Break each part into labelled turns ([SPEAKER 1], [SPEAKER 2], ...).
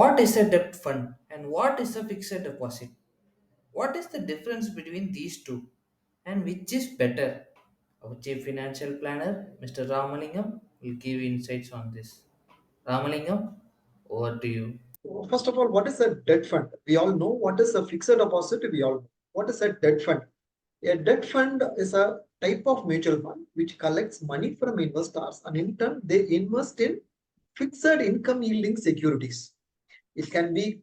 [SPEAKER 1] What is a debt fund and what is a fixed deposit? What is the difference between these two and which is better? Our chief financial planner, Mr. Ramalingam, will give insights on this. Ramalingam, over to you.
[SPEAKER 2] First of all, what is a debt fund? We all know what is a fixed deposit. We all know what is a debt fund. A debt fund is a type of mutual fund which collects money from investors and in turn they invest in fixed income yielding securities. It can be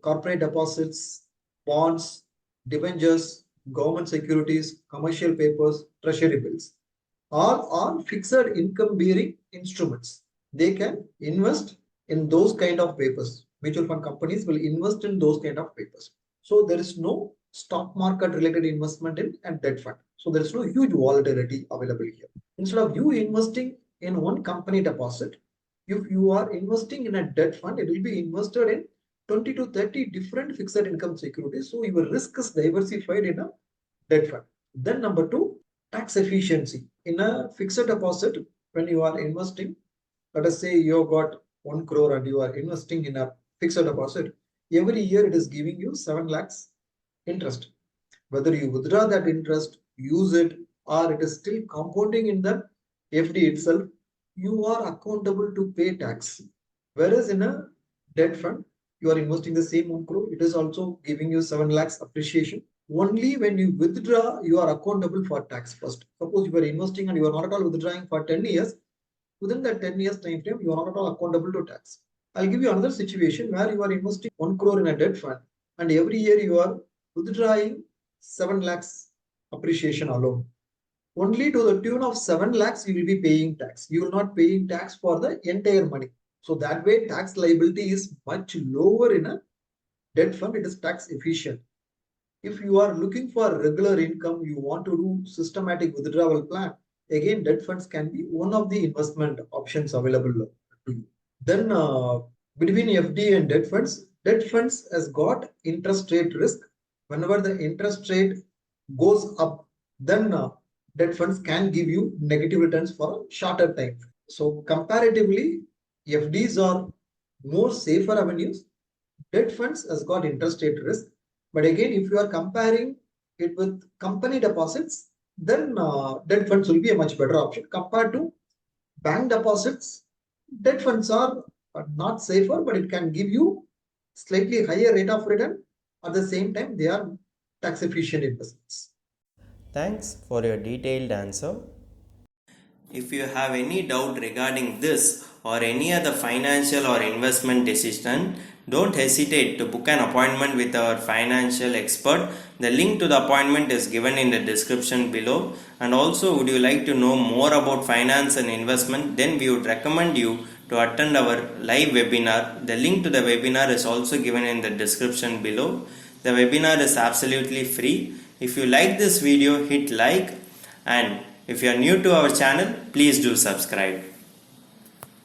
[SPEAKER 2] corporate deposits, bonds, debentures, government securities, commercial papers, treasury bills. All are fixed income bearing instruments. They can invest in those kind of papers. Mutual fund companies will invest in those kind of papers. So there is no stock market related investment in a debt fund. So there is no huge volatility available here. Instead of you investing in one company deposit, if you are investing in a debt fund, it will be invested in 20 to 30 different fixed income securities. So your risk is diversified in a debt fund. Then number two, tax efficiency. In a fixed deposit, when you are investing, let us say you have got 1 crore and you are investing in a fixed deposit, every year it is giving you 7 lakhs interest. Whether you withdraw that interest, use it, or it is still compounding in the FD itself, you are accountable to pay tax. Whereas in a debt fund, you are investing the same 1 crore, it is also giving you 7 lakhs appreciation. Only when you withdraw, you are accountable for tax first. Suppose you are investing and you are not at all withdrawing for 10 years, within that 10 years time frame, you are not at all accountable to tax. I'll give you another situation where you are investing 1 crore in a debt fund and every year you are withdrawing 7 lakhs appreciation alone. Only to the tune of 7 lakhs you will be paying tax. You will not paying tax for the entire money. So that way tax liability is much lower in a debt fund. It is tax efficient. If you are looking for regular income, you want to do systematic withdrawal plan, again debt funds can be one of the investment options available to you. Then between FD and debt funds has got interest rate risk. Whenever the interest rate goes up, then debt funds can give you negative returns for a shorter time. So comparatively, FDs are more safer avenues. Debt funds has got interest rate risk. But again, if you are comparing it with company deposits, then debt funds will be a much better option compared to bank deposits. Debt funds are not safer, but it can give you slightly higher rate of return. At the same time, they are tax efficient investments.
[SPEAKER 3] Thanks for your detailed answer. If you have any doubt regarding this or any other financial or investment decision, don't hesitate to book an appointment with our financial expert. The link to the appointment is given in the description below. And also, would you like to know more about finance and investment? Then we would recommend you to attend our live webinar. The link to the webinar is also given in the description below. The webinar is absolutely free. If you like this video, hit like, and if you are new to our channel, please do subscribe.